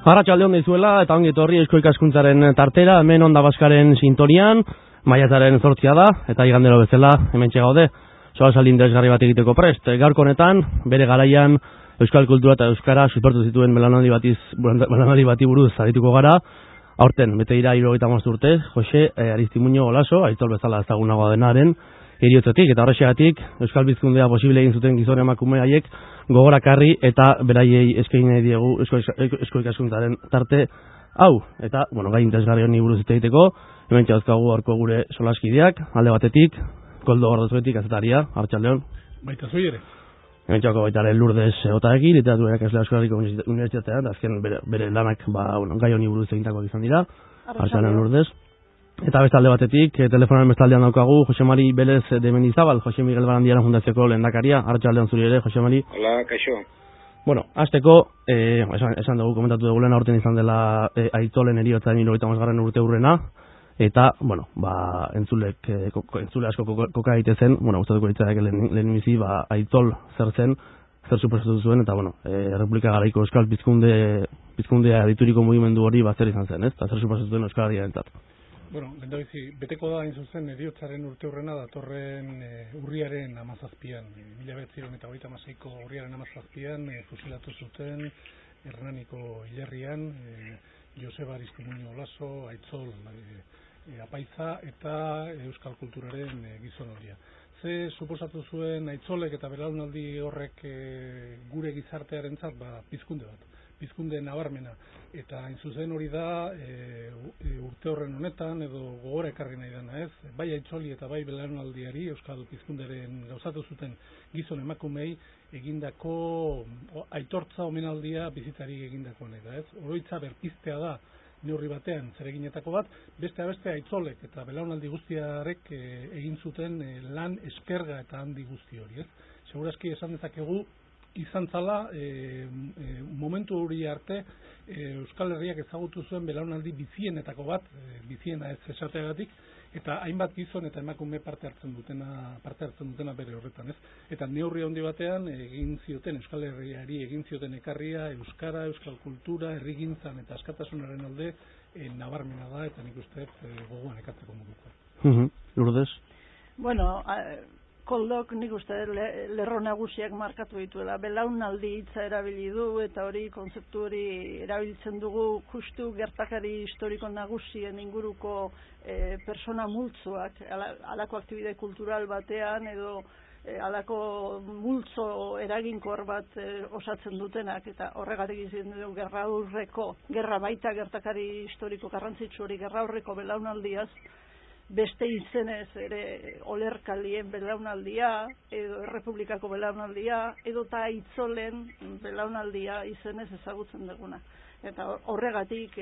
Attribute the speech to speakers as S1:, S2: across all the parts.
S1: Arratsalde on dizuela eta ongi etorri Eusko Ikaskuntzaren tartera, hemen Onda Baskaren sintonian, maiatzaren 8 da eta igandero bezala hementxe gaude. Solasaldi interesgarri bat egiteko prest. Gaurko honetan bere garaian euskal kultura eta euskara suspertu zituen belaunaldi bati buruz arituko gara. Aurten bete dira 75 urte, Jose Aristimuño Olaso, Aitzol bezala ezagunagoa denaren heriotzetik eta horrexegatik euskal bizkundea posible egin zuten gizon emakume haiek gogorakarri eta beraiei eskaini nahi diegu Eusko Ikaskuntzaren tarte hau. Eta, gai interesgarri honi buruz hitz egiteko, hemen txauzkagu gaurko gure solaskideak, alde batetik, Koldo Gordozuetik azetaria, arratsaldeon.
S2: Baita zui ere.
S1: Hemen txauko baita Lourdes Otaegi, literatura ikaslea Euskal Herriko Unibertsitatean, azken bere lanak gai honi buruz egintakoak izan dira. Arratsaldeon Lourdes. Eta beste alde batetik, telefonaren bestaldean daukagu Jose Mari Belez de Mendizabal, Jose Miguel Barandiaran Fundazioko lehendakaria. Arratsaldeon zuri ere, Jose Mari.
S3: Hola, kaixo.
S1: Hasteko, esan dugu, komentatu dugu lehen aurten izan dela Aitzolen heriotza 75. urte hurrena, eta, entzule asko koka egitezen, gustatuko litzaidake lehen bizi, Aitzol zer zen, zer suposatu zuen, eta, Errepublika Garaiko Euskal Pizkundea adituriko mugimendu hori zer izan zen, eta zer suposatu zuen Euskal Herriarentzat.
S2: Lehendabizi, beteko da hain zuzen heriotzaren urte hurrena datorren urriaren 17an, 1926ko urriaren 17an fusilatu zuten Hernaniko hilerrian Joseba Aristimuño Olaso, Aitzol apaiza eta euskal kulturaren gizon horia. Ze suposatu zuen Aitzolek eta belaunaldi horrek gure gizartearentzat pizkunde bat. Pizkunde nabarmena, eta hain zuzen hori da urte horren honetan edo gogora ekarri nahi dena ez, bai Aitzoli eta bai belaunaldiari euskal pizkunderen gauzatu zuten gizon emakumei egindako aitortza omenaldia bizitzari egindako nahi da ez, oroitza berpiztea da neurri batean zereginetako bat, beste Aitzolek eta belaunaldi guztiarek egin zuten lan eskerga eta handi guzti hori ez, segurazki esan dezakegu izan zala, momentu hori arte, Euskal Herriak ezagutu zuen belaunaldi bizienetako bat, biziena ez esateagatik, eta hainbat gizon eta emakume parte hartzen dutena bere horretan, ez? Eta neurri handi batean egin zioten Euskal Herriari egin zioten ekarria euskara, euskal kultura, herrigintzan eta askatasunaren alde nabarmena da eta nik uste gogoan ekartzeko moduko.
S1: Lourdes?
S4: Koldok nik uste lerro nagusiak markatu dituela. Belaunaldi hitza erabili du eta hori kontzeptu hori erabiltzen dugu justu gertakari historiko nagusien inguruko persona multzoak, alako aktibide kultural batean edo alako multzo eraginkor bat osatzen dutenak eta horregatik izan dugu gerra baita gertakari historiko garrantzitsu hori gerra aurreko belaunaldiaz, beste izenez ere olerkalien belaunaldia, edo Errepublikako belaunaldia, edo eta Aitzolen belaunaldia izenez ezagutzen duguna. Eta horregatik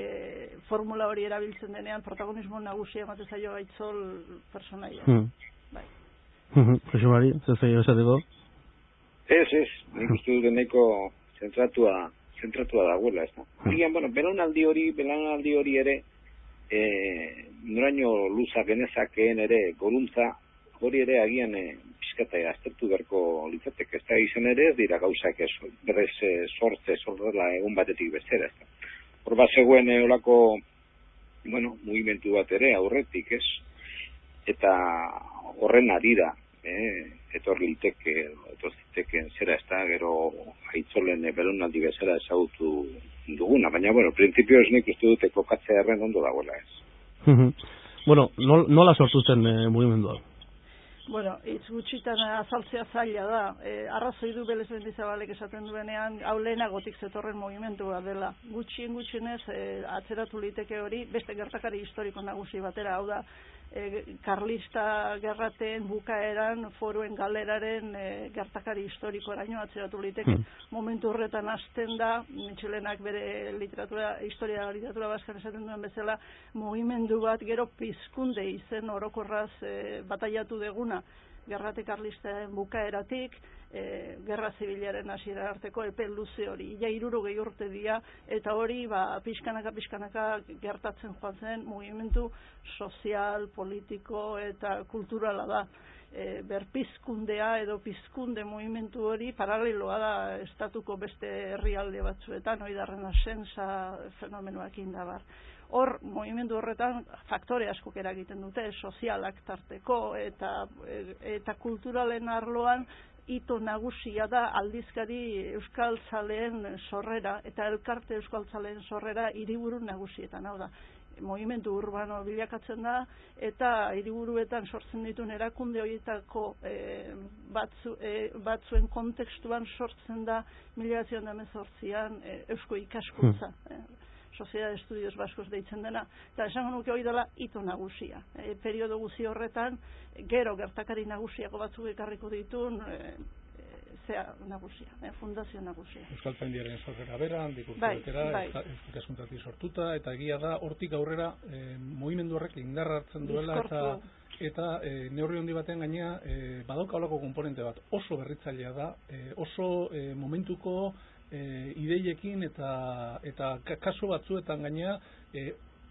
S4: formula hori erabiltzen denean protagonismo nagusia ematen zaio Aitzol personaia.
S1: Jose Mari, zer zaio esateko?
S3: Ez, nik uste dut nahiko zentratua dagoela, ez da. Belaunaldi hori ere, noraino luza genezakeen ere goruntza hori ere agian pizkata aztertu beharko litzateke, ez da izan ere ez dira gauzak berrez sortzela egun batetik bestera, ez da. Hor bat zegoen olako mugimendu bat ere aurretik, ez? Eta horren arira etorri liteke zera, ez da, gero Aitzolen belaunaldi bezala ezagutu duguna, baina, printzipioz nik uste dute kokatzea erren ondo dagoela ez.
S1: Nola sortu zen mugimendua?
S4: Hitz gutxitan azaltzea zaila da. Arrazoi du Belez Mendizabalek esaten duenean, hau lehenagotik zetorren mugimendua dela. Gutxienez atzeratu liteke hori, beste gertakari historiko nagusi batera, hau da, Karlista gerrateen bukaeran foruen galeraren gertakari historikoraino atzeratu liteke. Momentu horretan hasten da, Mitxelenak bere historia literatura baskan esaten duen bezala, mugimendu bat gero pizkunde izen orokorraz bataiatu deguna. Gerrate Karlistaren bukaeratik, gerra zibilaren hasiera arteko epe luze hori. Ia 60 urte dira, eta hori pixkanaka gertatzen joan zen mugimendu sozial, politiko eta kulturala da. berpizkundea edo pizkunde mugimendu hori paraleloa da estatuko beste herrialde batzuetan, oidarren asensa fenomenoak indabar. Hor, mugimendu horretan faktore askok eragiten dute, sozialak tarteko eta kulturalen arloan hito nagusia da aldizkari euskaltzaleen sorrera eta elkarte euskaltzaleen sorrera hiriburu nagusietan, hau da. Mugimendu urbano bilakatzen da eta hiriburuetan sortzen dituen erakunde horietako batzuen kontekstuan sortzen da 1918an eusko ikaskuntza. Sociedad de Estudios Vascos deitzen dena, eta esango nuke hori dela hito nagusia. Periodo guzi horretan, gero gertakari nagusiako batzuk ekarriko ditun, nagusia, fundazio nagusia.
S2: Euskaltzaindiaren sorrera bera, handik urtebetera, ikaskuntzatik sortuta, eta egia da, hortik aurrera, mugimendu horrek indarra hartzen duela, eta neurri handi batean gainea, badauka holako konponente bat, oso berritzailea da, oso momentuko ideiekin eta kasu batzuetan gainea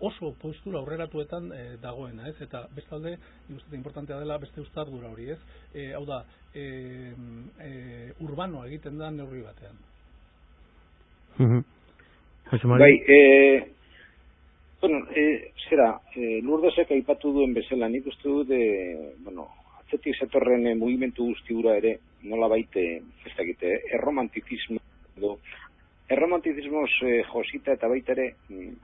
S2: oso postura aurreratuetan dagoena, ez? Eta bestalde, ikusten importantea dela beste uztardura hori, ez? Hau da, urbanoa egiten da neurri batean.
S3: Bai, Lurdesek aipatu duen bezala, nik uste dut, atzetik zetorren mugimendu guzti hura ere, nolabait, ez dakit, erromantizismoz josita eta baita ere,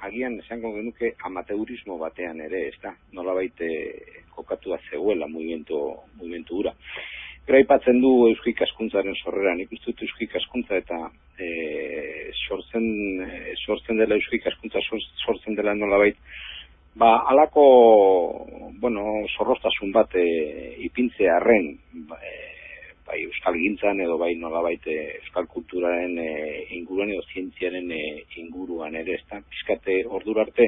S3: agian esango genuke amateurismo batean ere, ez da, nolabait kokatua zegoela mugimendu hura. Gero aipatzen du eusko ikaskuntzaren sorrera, nik uste dut eusko ikaskuntza eta sortzen dela eusko ikaskuntza sortzen dela nolabait, halako, zorroztasun bat ipintzea arren, bai euskal gintzan edo bai nolabait euskal kulturaren inguruan edo zientziaren inguruan ere, ez da, pizkate ordura arte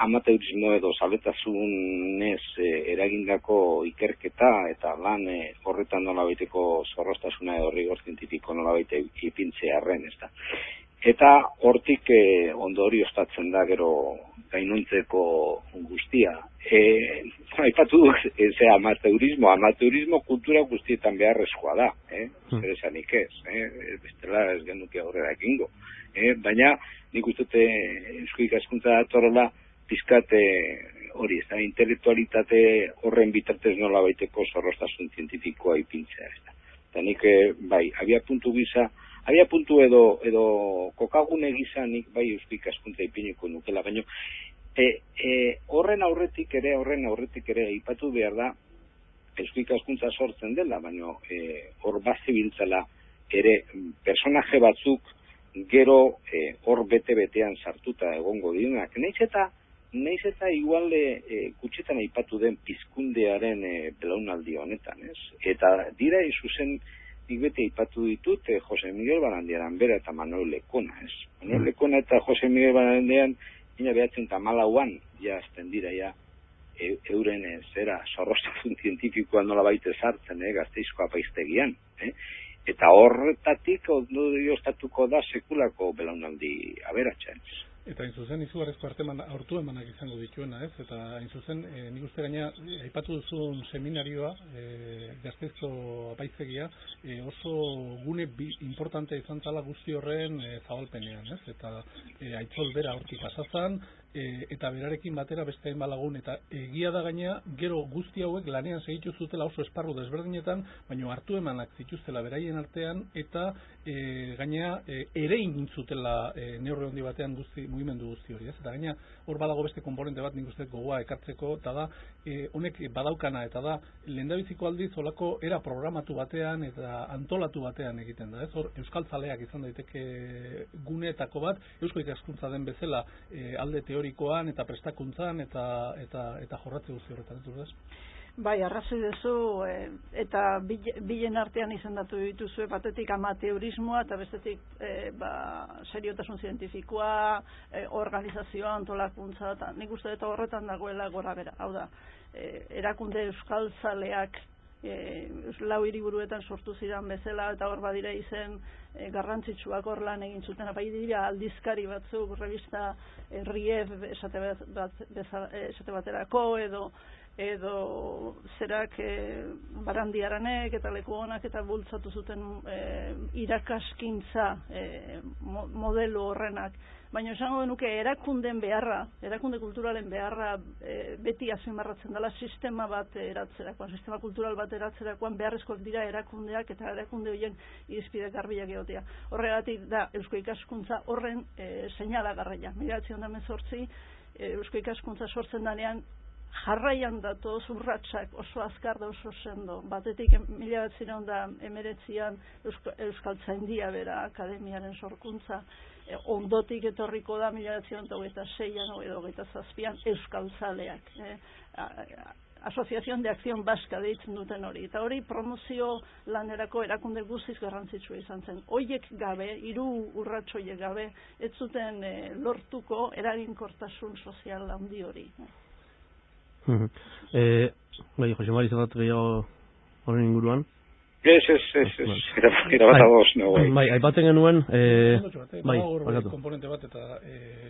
S3: amateurismo edo zaletasunez eragindako ikerketa eta lan horretan nolabaiteko zorroztasuna edo rigor zientifiko nolabait ipintzea arren, ez da. Eta hortik ondorioztatzen da gero gainontzeko guztia. Aipatu amateurismo kultura guztietan beharrezkoa da, zer esanik ez, bestela ez genuke aurrera ekingo. Baina nik uste eusko ikaskuntza datorrela pizkat hori, ez da, intelektualitate horren bitartez nolabaiteko zorroztasun zientifikoa ipintzea, ez da. Eta nik, bai, abiapuntu edo kokagune gisa nik bai eusko ikaskuntza ipiniko nukela, baina horren aurretik ere aipatu behar da eusko ikaskuntza sortzen dela, baina hor bazibiltzala ere personaje batzuk gero hor bete-betean sartuta egongo direnak. Naiz eta igual kutxetan aipatu den pizkundearen belaunaldi honetan, ez? Eta dira zuzen nik bete aipatu ditut Jose Miguel Barandiaran bera eta Manuel Lekona, ez? Manuel Lekona eta Jose Miguel Barandiaran 1914an ja azten dira ja euren zorroztasun zientifikoa nolabait ezartzen Gasteizko apaiztegian, eta horretatik ondorioztatuko da sekulako belaunaldi aberatsa.
S2: Eta hain zuzen, izugarrezko hartu emanak izango dituena, ez? Eta hain zuzen, nik uste gaina, aipatu duzun seminarioa, Gasteizko apaizegia, oso gune importante izan zala guzti horren zabalpenean, ez? Eta Aitzol bera hortik pasazan, eta berarekin batera beste hainbalagun, eta egia da gaina, gero guzti hauek lanean segitu zutela oso esparru desberdinetan, baina hartu emanak zituztela beraien artean, eta gaina ere intzutela neurri handi batean mugimendu guzti hori, ez? Eta gaina hor badago beste komponente bat nik uste gogoa ekartzeko, eta da, honek badaukana, eta da, lehendabiziko aldiz olako era programatu batean eta antolatu batean egiten da, ez? Hor, euskaltzaleak izan daiteke guneetako bat, eusko ikaskuntza den bezala alde teorikoan eta prestakuntzan eta jorratze guzti horretan, ez duz?
S4: Bai, arrazoi duzu, eta bilen artean izendatu dituzue, batetik amateurismoa eta bestetik seriotasun zientifikoa, organizazioa, antolakuntza, eta nik uste dut horretan dagoela gora bera. Hau da, erakunde euskaltzaleak lau hiriburuetan sortu ziren bezala, eta hor badira izen garrantzitsuak hor lan egin zuten, bai dira aldizkari batzuk, revista Rief esate baterako, edo edo zerak Barandiaranek eta Lekuonak eta bultzatu zuten irakaskintza modelo horrenak. Baina esango genuke erakunde kulturalen beharra beti azpimarratzen dela sistema bat eratzerakoan, sistema kultural bat eratzerakoan beharrezkoak dira erakundeak eta erakunde horien irizpide garbiak egotea. Horregatik da Eusko Ikaskuntza horren seinalagarria. 1918 Eusko Ikaskuntza sortzen danean jarraian datoz urratsak oso azkar da oso sendo. Batetik 1919an Euskaltzaindia bera akademiaren sorkuntza, ondotik etorriko da 1926an edo 27an Euskaltzaleak. Asociación de Acción Vasca deitzen duten hori. Eta hori promozio lanerako erakunde guztiz garrantzitsua izan zen. Hoiek gabe, 3 urrats hoiek gabe, ez zuten lortuko eraginkortasun sozial handi hori.
S1: Bai, Jose Mari, zer bat gehiago horren inguruan?
S3: Era bat ados, no, bai.
S1: Bai, aipatzen genuen,
S2: bai, komponente bat eta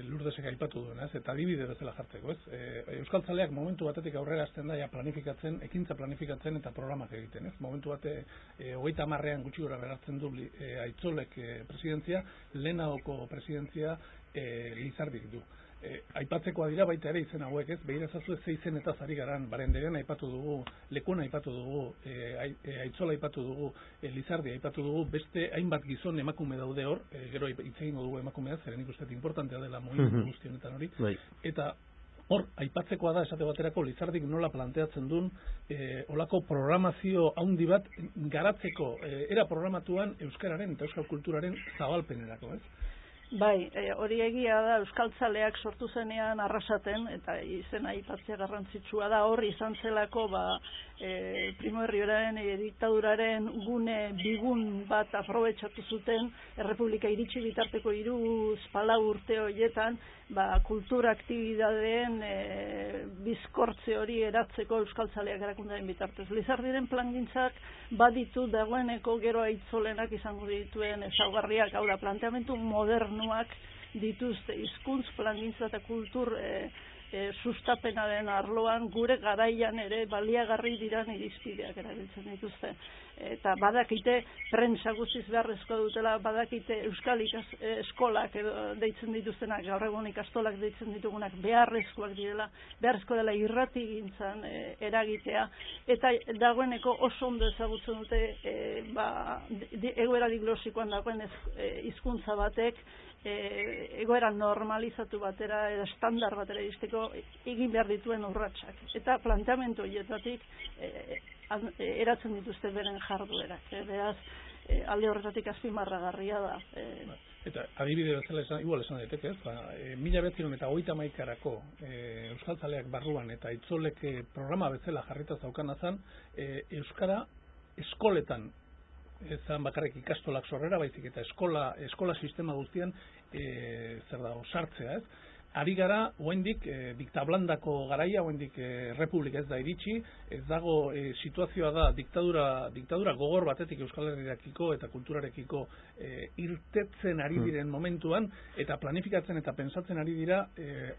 S2: Lurdesek aipatu duena, eta adibide bezala jartzeko, ez? Euskaltzaleak momentu batetik aurrera hasten da planifikatzen, ekintza planifikatzen eta programak egiten, ez? Momentu bate 30ean gutxi gora beratzen du Aitzolek presidentzia, lehenagoko presidentzia Lizardik du. Aipatzekoa dira baita ere izen hauek, ez? Behira zazue ze izenetaz ari garan, Barenderen aipatu dugu, Lekuona aipatu dugu, Aitzola aipatu dugu, Lizardi aipatu dugu, beste hainbat gizon emakume daude hor, gero hitz egingo dugu emakumea, zeren ikusten importantea dela mugimendu guztionetan hori, eta hor, aipatzekoa da, esate baterako, Lizardik nola planteatzen duen, olako programazio handi bat garatzeko, era programatuan euskararen eta euskal kulturaren zabalpenerako, ez?
S4: Bai, hori egia da Euskaltzaleak sortu zenean Arrasaten, eta izena aipatzea garrantzitsua da, hor izan zelako Primo de Riveraren diktaduraren gune bigun bat aprobetxatu zuten, Errepublika iritsi bitarteko 3-4 urte horietan, kultura aktibidadeen bizkortze hori eratzeko Euskaltzaleak erakundearen bitartez. Lizardiren plangintzak baditu dagoeneko gero Aitzolenak izango dituen ezaugarriak, hau da, planteamendu modernuak dituzte hizkuntz plangintza eta kultur sustapenaren arloan gure garaian ere baliagarri diran irizpideak erabiltzen dituzte. Eta badakite prentsa guztiz beharrezkoa dutela, badakite euskal eskolak deitzen dituztenak, gaur egun ikastolak deitzen ditugunak beharrezkoak direla, beharrezkoa dela irratigintzan eragitea, eta dagoeneko oso ondo ezagutzen dute egoera diglosikoan dagoen hizkuntza batek egoera normalizatu batera, estandar batera iristeko egin behar dituen urratsak. Eta planteamendu horietatik eratzen dituzte beren jarduerak. Beraz, alde horretatik azpimarragarria da.
S2: Eta adibide bezala igual esan daiteke, ez? 1931-arako Euskaltzaleak barruan eta Aitzolek programa bezala jarrita zaukana zen, euskara eskoletan ezan bakarrik ikastolak sorrera, baizik eta eskola sistema guztian sartzea, ez? Ari gara, oendik, diktablandako garaia, oendik republika ez da iritsi, ez dago situazioa da diktadura gogor batetik Euskal Herriarekiko eta kulturarekiko irtetzen ari diren momentuan, eta planifikatzen eta pensatzen ari dira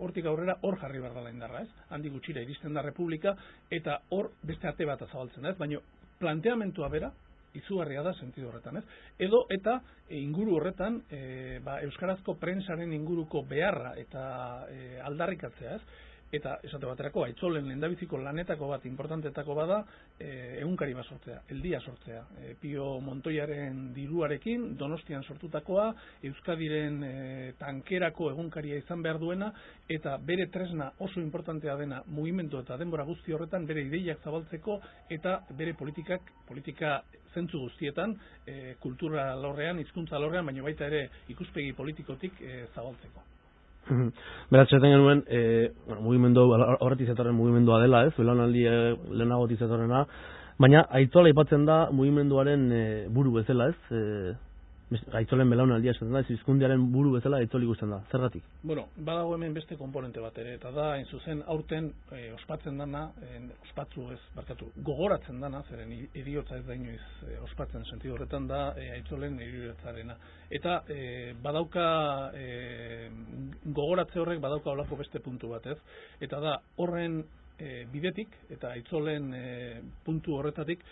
S2: hortik aurrera hor jarri behar dela indarra, ez? Handik gutxira iristen da republika, eta hor beste ate bat azabaltzen da, ez? Baina planteamentua bera, izugarria da sentido horretan, ez? Edo eta inguru horretan euskarazko prentsaren inguruko beharra eta aldarrikatzea, ez? Eta esate baterako Aitzolen lehendabiziko lanetako bat importantetako bada egunkari bat sortzea, eldia sortzea. Pio Montoiaren diruarekin Donostian sortutakoa, Euskadiren tankerako egunkaria izan behar duena, eta bere tresna oso importantea dena mugimendu eta denbora guzti horretan bere ideiak zabaltzeko eta bere politika zentzu guztietan, kultura alorrean, hizkuntza alorrean, baina baita ere ikuspegi politikotik zabaltzeko.
S1: Beraz, zaten genuen, horretik zetorren mugimendua dela, ez? Belaunaldi lehenagotik zetorrena, baina Aitzola aipatzen da mugimenduaren buru bezala, ez? Aitzolen belaunaldia esaten da, ez hizkundiaren buru bezala Aitzol ikusten da. Zergatik?
S2: Bueno, badago hemen beste komponente bat ere, eta da, hain zuzen, aurten ospatzen dana, gogoratzen dana, zeren heriotza ez da inoiz ospatzen sentido horretan da, Aitzolen heriotzarena. Eta badauka, gogoratze horrek badauka olako beste puntu bat, ez? Eta da, horren bidetik eta aitzolen puntu horretatik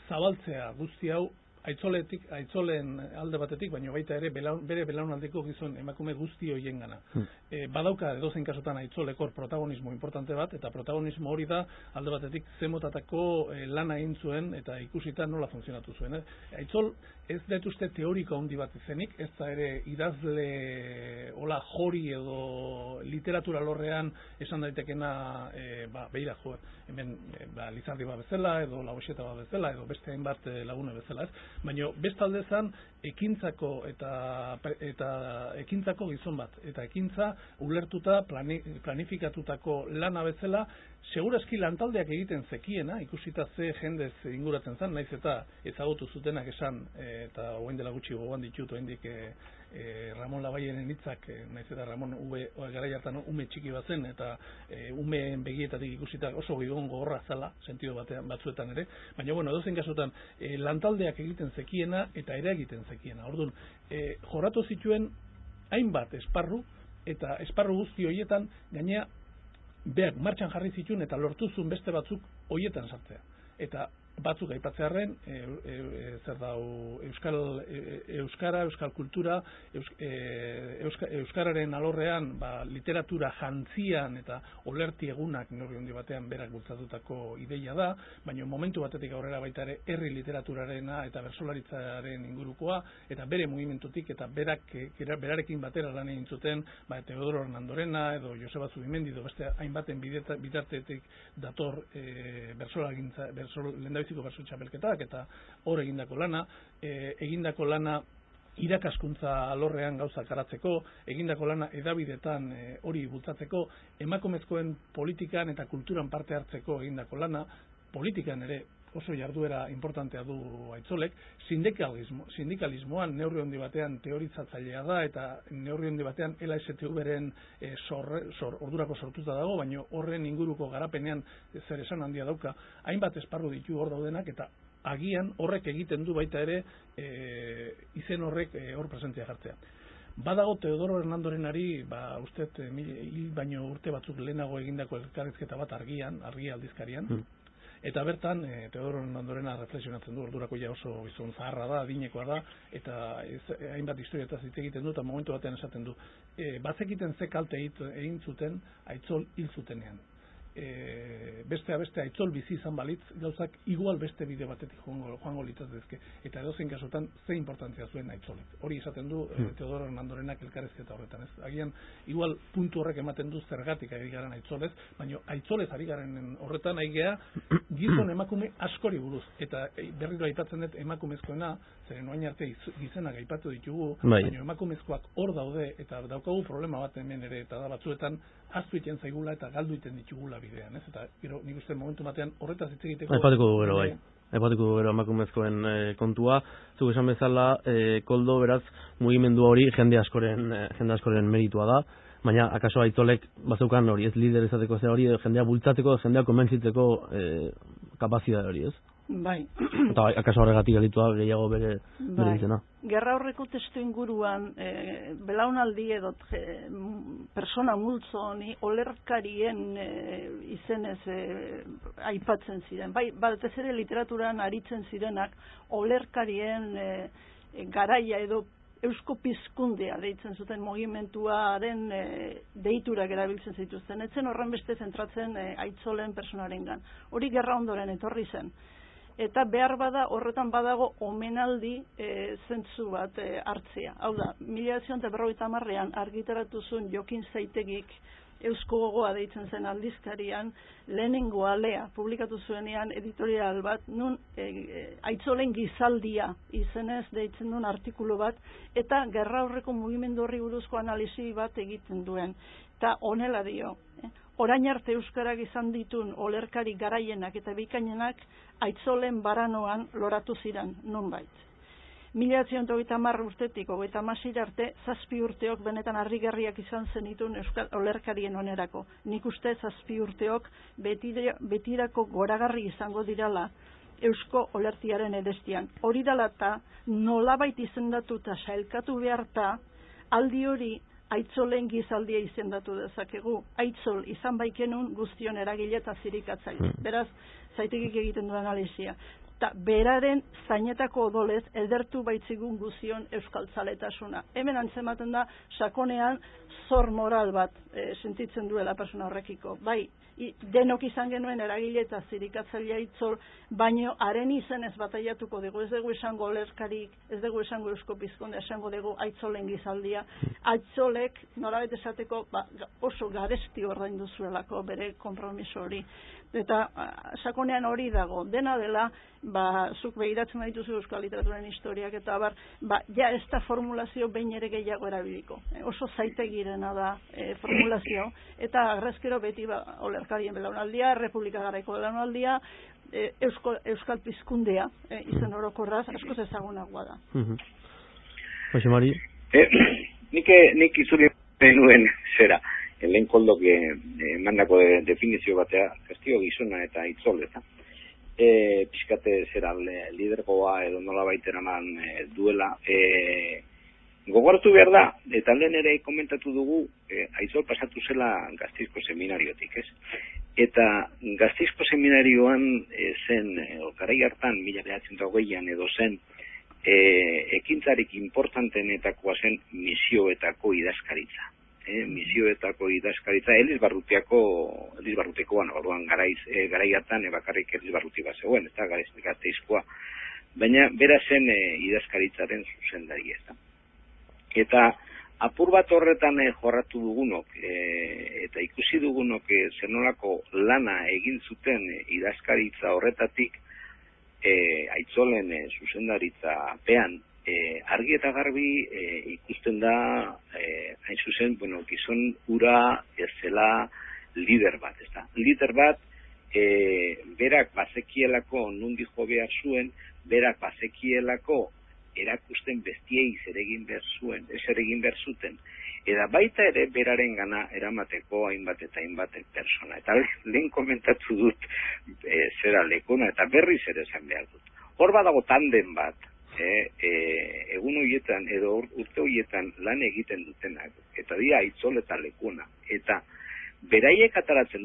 S2: zabaltzea guzti hau aitzolen alde batetik, baina baita ere bere belaunaldiko gizon emakume guzti horien gana. Badauka edozein kasutan aitzolekor protagonismo importante bat, eta protagonismo hori da alde batetik zemotatako lana egin zuen eta ikusita nola funtzionatu zuen. Aitzol ez dut uste teoriko handi bat izenik, ez da ere idazle hola jori edo literatura lorrean esan daitekena behira jo, hemen Lizardi bat bezala edo Lagoxeta bat bezala edo beste hainbat lagune bezala ez. Baina bestalde zan ekintzako eta ekintzako gizon bat, eta ekintza ulertuta planifikatutako lana bezala, segurazki lantaldeak egiten zekiena, ikusita ze jendez inguratzen zen, naiz eta ezagutu zutenak esan, eta orain dela gutxi gogoan ditut, oraindik Ramon Labaienen hitzak, naiz eta Ramon garai hartan ume txiki bat zen, eta umeen begietatik ikusita oso gidon gogorra zala, sentido batzuetan ere, baina bueno, edozein kasutan lantaldeak egiten zekiena eta ere egiten zekiena. Orduan, jorratu zituen hainbat esparru, eta esparru guzti horietan gainea berak martxan jarri zituen eta lortuzun beste batzuk horietan sartzea. Eta batzuk aipatzearren, zer dau, euskara, euskal kultura, euskararen alorrean, literatura jantzian eta olerti egunak neurri handi batean berak bultzatutako ideia da, baina momentu batetik aurrera baita ere herri literaturarena eta bersolaritzaren ingurukoa, eta bere mugimendutik eta berarekin batera lan egin zuten, Teodoro Hernandorena edo Joseba Zubimendi edo beste hainbaten bitartetik dator lehendabiziko bertso txapelketak eta hor egindako lana, irakaskuntza alorrean gauzak garatzeko, egindako lana edabidetan hori bultzatzeko, emakumezkoen politikan eta kulturan parte hartzeko egindako lana, politikan ere oso jarduera importantea du Aitzolek, sindikalismoan neurri handi batean teorizatzailea da eta neurri handi batean LSTV-ren ordurako sortuta dago, baina horren inguruko garapenean zer esan handia dauka, hainbat esparru ditu hor daudenak eta agian horrek egiten du baita ere izen horrek hor presentzia jartzea. Badago Teodoro Hernandorenari, uste hil baino urte batzuk lehenago egindako elkarrizketa bat argi aldizkarian, eta bertan Teodoro Hernandorena reflexionatzen du, ordurako ja oso gizon zaharra da, adinekoa da, eta hainbat historietaz hitz egiten du, eta momentu batean esaten du. Bazekiten ze kalte egin zuten Aitzol hil zutenean. Beste Aitzol bizi izan balitz, gauzak igual beste bide batetik joango litzateke, eta edozein kasutan ze importantzia zuen Aitzolek. Hori esaten du Teodoro Hernandorenak elkarrizketa horretan, ez? Agian igual puntu horrek ematen du zergatik ari garen Aitzolez, baina Aitzolez ari garen horretan ari gea gizon emakume askori buruz, eta berriro aipatzen dut emakumezkoena, zeren orain arte gizenak aipatu ditugu, baina emakumezkoak hor daude eta daukagu problema bat hemen ere, eta da batzuetan ahaztu egiten zaigula eta galdu egiten ditugula bidean, ez? Eta gero nik uste momentu batean horretaz hitz egiteko.
S1: Aipatuko du gero emakumezkoen kontua, zuk esan bezala, Koldo beraz mugimendu hori jende askoren meritua da, baina akaso Aitzolek bazeukan hori, ez lider izateko zer hori, jendea bultzatzeko, jendea konbentzitzeko kapazitatea hori, ez?
S4: Bai.
S1: Eta akaso horregatik galitua gehiago bere izena.
S4: Gerra horreko testu inguruan, belaunaldi edo persona multzo honi olerkarien izenez aipatzen ziren. Bai, batez ere literaturan aritzen zirenak olerkarien garaia edo eusko pizkundea deitzen zuten mugimenduaren deiturak erabiltzen zituzten. Etzen horren beste zentratzen Aitzolen personarengan. Hori gerra ondoren etorri zen. Eta behar bada horretan badago omenaldi zentzu bat hartzea. Hau da, 1950ean argitaratu zuen Jokin Zaitegik Eusko Gogoa deitzen zen aldizkarian lehenengo alea publikatu zuenean editorial bat, nun Aitzolen gizaldia izenez deitzen duen artikulu bat, eta gerra horreko mugimendu horri buruzko analisi bat egiten duen. Eta honela dio, orain arte euskarak izan ditun olerkari garaienak eta bikainenak Aitzolen baranoan loratu ziren, nonbait. 1930 urtetik 36 arte, 7 urteok benetan harrigarriak izan zenitun euskal olerkarien onerako. Nik uste 7 urteok betirako goragarri izango dirala eusko olertiaren edestian. Hori dela eta nolabait izendatu eta sailkatu beharta, aldi hori aitzolen gizaldia izendatu dezakegu. Aitzol izan baikenun guztion eragile eta zirikatzaile. Beraz, zaitegik egiten du analizia. Eta beraren zainetako odolez edertu baitzigun guzion euskaltzaletasuna. Hemen antzematen da sakonean zor moral bat sentitzen duela persona horrekiko. Bai, denok izan genuen eragile eta zirikatzailea Aitzol, baino haren izenez bataiatuko dugu, ez dugu esango olerkarik, ez dugu esango Eusko Pizkunde, esango dugu Aitzolen gizaldia. Aitzolek, norabait esateko, oso garesti ordaindu zuelako bere konpromiso hori. Eta sakonean hori dago, dena dela, zuk begiratzen badituzu euskal literaturen historiak eta ja ez da formulazio behin ere gehiago erabiliko. Oso zaitegirena da formulazio, eta agrezkero beti olerkarien belaunaldia, Republika Garaiko belaunaldia, Euskal Pizkundea, izen orokorraz, askoz ezagunagoa da.
S1: Jose Mari?
S3: Nik izuri nuen zera, lehen koldok mandako definizio batea, gestio gizona eta Aitzol, eta pixkate zera lidergoa edo nola baitera man duela. Gogoratu behar da, eta lehen ere komentatu dugu, Aitzol pasatu zela Gasteizko seminariotik, ez? Eta Gasteizko seminarioan zen, garai hartan, 1920an edo zen, ekintzarik importantenetakoa zen misioetako idazkaritza. Misioetako idazkaritza Eliz Barrutikoan, orduan garai hartan bakarrik Eliz Barruti bat zegoen, ez da Gasteizkoa, baina bera zen idazkaritzaren zuzendari, ez da. Eta apur bat horretan jorratu dugunok, eta ikusi dugunok zenolako lana egin zuten idazkaritza horretatik, Aitzolen zuzendaritza pean, argi eta garbi ikusten da, hain zuzen, gizon ura ez zela lider bat, ez da. Lider bat, berak bazekielako nundi jo behar zuen, berak bazekielako erakusten bestiei zer egin behar zuten, eta baita ere beraren gana eramateko hainbat eta hainbat persona. Eta lehen komentatu dut zera lekona, eta berriz ere zen behar dut. Hor badago tanden bat, egun horietan edo urte horietan lan egiten dutenak, eta dira Aitzol eta Lekuna, eta beraiek ataratzen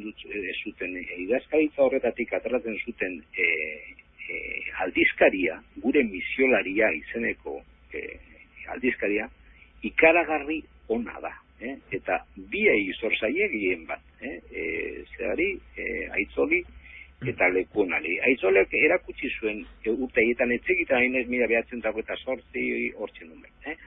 S3: zuten, idazkaritza horretatik ataratzen zuten aldizkaria, gure misiolaria izeneko aldizkaria, ikaragarri ona da, eta biei zor zaie gehien bat, zehari Aitzoli eta Lekunari. Aitzolek erakutsi zuen urteietan etzegita hainez 1908 hortzen nuen.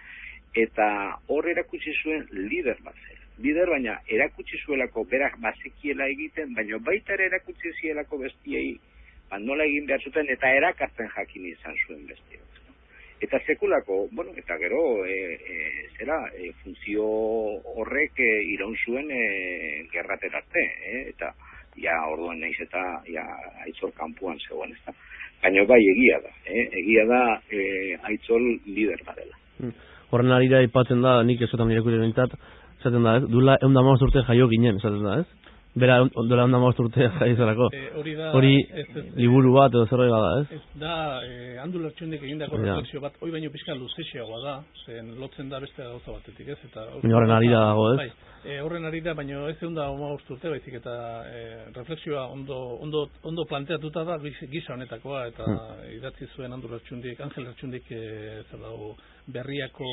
S3: Eta hor erakutsi zuen lider bat zer. Lider baina erakutsi zuelako berak bazekiela egiten, baina baita ere erakutsi zielako bestiei nola egin behar zuten eta erakartzen jakin izan zuen bestiak. Eta sekulako, eta gero funtzio horrek iraun zuen gerraterarte, eta orduan naiz eta Aitzol kanpuan zegoen, ez da. Baina bai egia da Aitzol lider badela.
S1: Horren arira aipatzen da, nik esaten irakurri bentat, esaten da, ez? Duela 115 urte jaio ginen, esaten da, ez? Bera, duela 115 urte jaizarako. Hori liburu bat edo zerbait bada, ez?
S2: Ez da, Andu Lertxundik egindako reflexio bat, hoi baino pixka luzexeagoa da, zen lotzen da beste gauza batetik, ez?
S1: Horren arira dago, ez?
S2: Horren arira, baino ez egun da 15 urte baizik, eta reflexioa ondo planteatuta da gisa honetakoa, eta idatzi zuen Andu Lertxundik, Angel Lertxundik zer dago berriako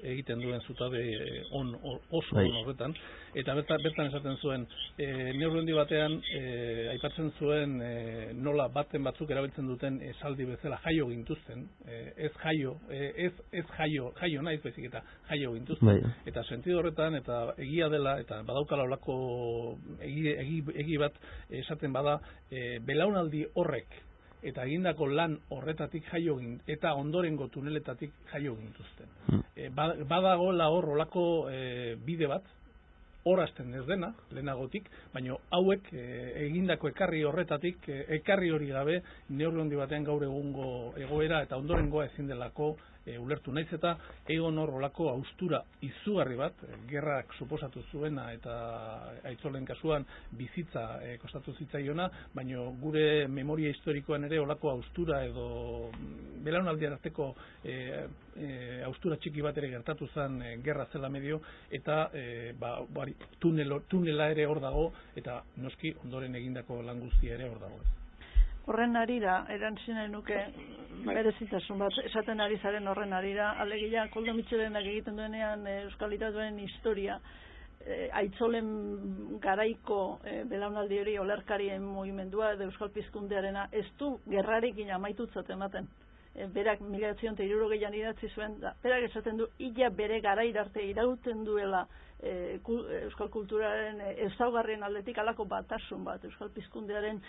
S2: egiten duen zutabe oso horretan, eta bertan esaten zuen, neurrendi batean aipatzen zuen nola baten batzuk erabiltzen duten esaldi bezala jaio gintuzten, ez jaio naiz baizik eta jaio gintuzten, eta sentido horretan eta egia dela, eta badaukala olako egi bat esaten bada, belaunaldi horrek eta egindako lan horretatik jaio eta ondorengo tuneletatik jaio gintuzten. Badagoela hor olako bide bat, horazten ez dena, lehenagotik, baina hauek egindako ekarri horretatik, ekarri hori gabe, neurri handi batean gaur egungo egoera eta ondorengoa ezin delako ulertu naiz eta egon hor olako haustura izugarri bat, gerrak suposatu zuena eta Aitzolen kasuan bizitza kostatu zitzaiona, baina gure memoria historikoan ere olako haustura edo belaunaldi arteko haustura txiki bat ere gertatu zen gerra zela medio eta tunela ere hor dago eta noski ondoren egindako lan guztia ere hor dago.
S4: Horren arira, erantzinen nuke berezitasun bat, esaten ari zaren horren arira, alegia Koldo Mitxelenak egiten duenean Euskal Literatuen historia, Aitzolen garaiko belaunaldi hori olerkarien mugimendua edo Euskal Pizkundearena ez du gerrarekin amaitutzat ematen. Berak 1960an idatzi zuen, berak esaten du, illa bere garaira arte irauten duela Euskal kulturaren ezaugarrien aldetik alako batasun bat, Euskal Pizkundearen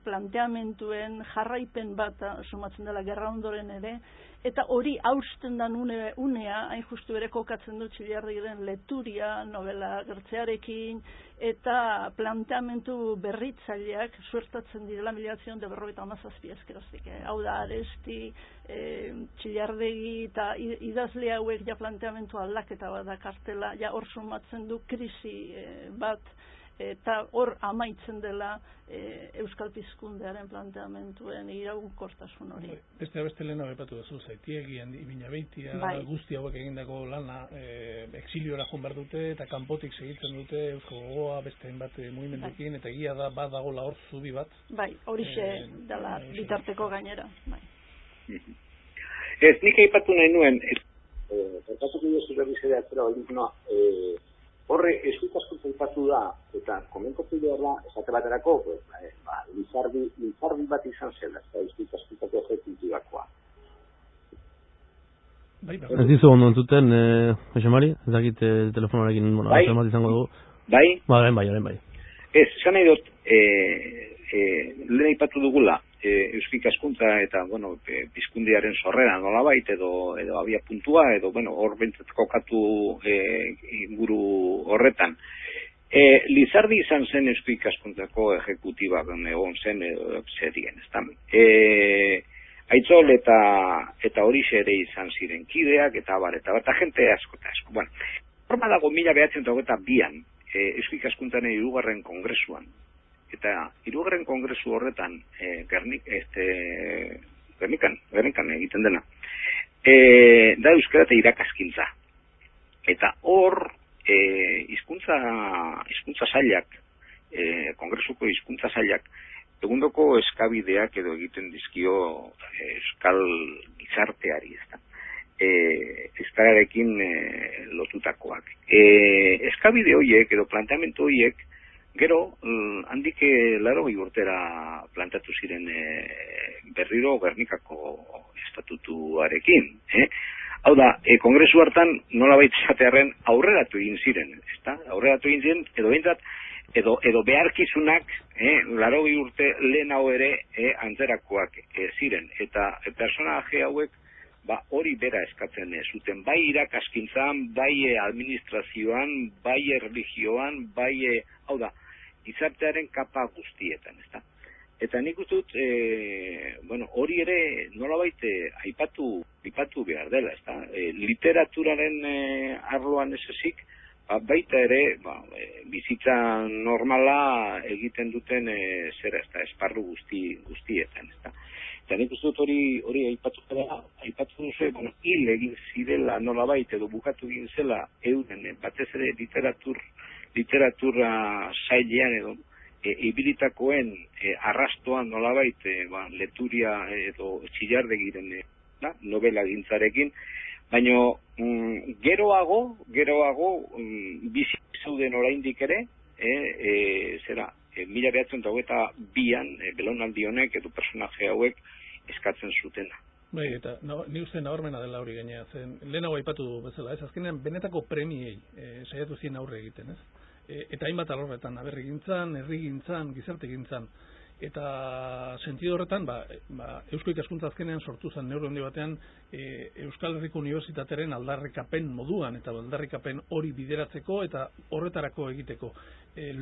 S4: planteamentuen jarraipen bat sumatzen dela gerra ondoren ere, eta hori hausten dan unea, hain justu ere kokatzen du Txillardiren Leturia, novela gertzearekin, eta planteamentu berritzaileak suertatzen direla 1957 ezkeroztik. Hau da, Aresti, Txillardegi eta idazle hauek ja planteamentu aldaketa bat da kartela, ja hor sumatzen du krisi bat, eta hor amaitzen dela Euskal Pizkundearen planteamentuen iraunkortasun hori.
S2: Beste lehena aipatu duzu, Zaitiegien, Ibinabeitia, guzti hauek egindako lana exiliora joan behar dute eta kanpotik segitzen dute Eusko Gogoa, beste hainbat mugimenduekin, eta egia da bat dagoela hor zubi bat.
S4: Bai, horixe dela bitarteko gainera.
S3: Ez, nik aipatu nahi nuen, gertatuko duzu berriz ere atzera horre eskutaskuntza aipatu da, eta komentatu behar da, esate baterako, Lizardi bat izan zela, eta eskutaskuntzako ejecutibakoa.
S1: Ez dizu ondo entzuten, Jose Mari? Ez dakit telefonarekin bat izango dugu.
S3: Bai?
S1: Bai.
S3: Ez, esan nahi dut, lehen aipatu dugula, euskal ikaskuntza eta, Pizkundiaren sorrera nolabait edo abia puntua, edo, hor bentzat kokatu inguru horretan. Lizardi izan zen euskal ikaskuntzako ejekutiba egon zen zerien, ezta? Aitzol eta horixe ere izan ziren kideak, eta jente asko eta asko. Horma dago 1922an, euskal ikaskuntzaren 3. kongresuan, eta 3. kongresu horretan Gernikan egiten dena, da euskara eta irakaskuntza. Eta hor hizkuntza sailak, kongresuko hizkuntza sailak, egundoko eskabideak edo egiten dizkio euskal gizarteari, ezta. Euskararekin lotutakoak. Eskabide horiek edo planteamendu horiek gero, handik 80 urtera plantatu ziren berriro Gernikako estatutuarekin. Hau da, kongresu hartan nolabait esatearren aurreratu egin ziren, ezta? Aurreratu egin ziren, edo behintzat, edo beharkizunak, 80 urte lehenago ere antzerakoak ziren. Eta personaje hauek, hori bera eskatzen zuten, bai irakaskuntzan, bai administrazioan, bai erlijioan, bai, hau da, gizartearen kapa guztietan, ezta? Eta nik uste dut, hori ere nolabait aipatu behar dela, ezta? Literaturaren arloan ez ezik, baita ere, bizitza normala egiten duten esparru guztietan, ezta? Eta nik uste dut hori aipatu duzu, hil egin zirela nolabait edo bukatu egin zela euren, batez ere literatura sailean edo ibilitakoen arrastoan nolabait Leturia edo Txillardegiren novela gintzarekin, baina geroago bizi zeuden oraindik ere, 1922an belaunaldi honek edo personaje hauek eskatzen zutena.
S2: Bai, eta ni uste nabarmena dela hori gainera, zen lehenago aipatu du bezala, azkenean benetako premiei saiatu ziren aurre egiten, ez? Eta hainbat alorretan, aberrigintzan, herrigintzan, gizartegintzan. Eta sentido horretan, Eusko Ikaskuntza azkenean sortu zen neurri handi batean Euskal Herriko Unibertsitatearen aldarrikapen moduan, eta aldarrikapen hori bideratzeko eta horretarako egiteko.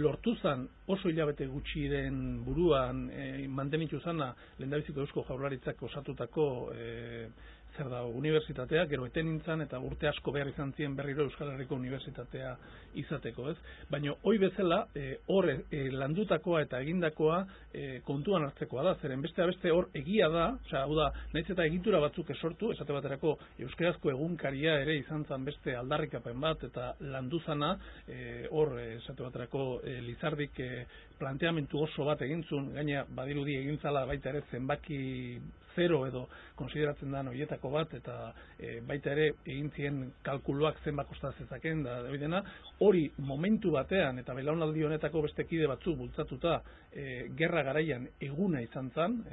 S2: Lortu zen oso hilabete gutxiren buruan mantenitu zana lehendabiziko Eusko Jaurlaritzak osatutako zer da unibertsitatea, gero eten nintzen eta urte asko behar izan zien berriro Euskal Herriko Unibertsitatea izateko, ez? Baina hoi bezala, hor landutakoa eta egindakoa kontuan hartzekoa da, zeren beste hor egia da, hau da, nahiz eta egitura batzuk esortu, esate baterako euskarazko egunkaria ere izan zen beste aldarrikapen bat eta landuzana, hor esate baterako Lizardik planteamentu oso bat egintzun, gaina badirudi egintzala baita ere zenbaki zero edo konsideratzen da horietako bat, eta baita ere egin zien kalkuluak zenbat kosta zezaken da dena, hori momentu batean eta belaunaldi honetako beste kide batzuk bultzatuta gerra garaian eguna izan zen,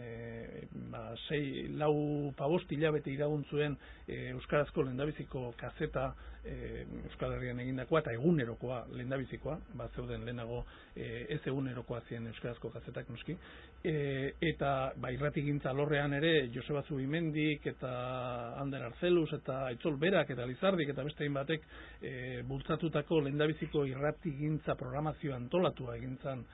S2: 6-4 hilabete iraun zuen euskarazko lehendabiziko kazeta Euskal Herrian egindakoa eta egunerokoa lehendabizikoa, zeuden lehenago ez egunerokoa zien euskarazko kazetak noski, eta irratigintza alorrean ere Joseba Zubimendik eta Ander Arzeluz eta Aitzol Berak eta Lizardik eta beste batek bultzatutako lehendabiziko irratigintza programazio antolatua egintzan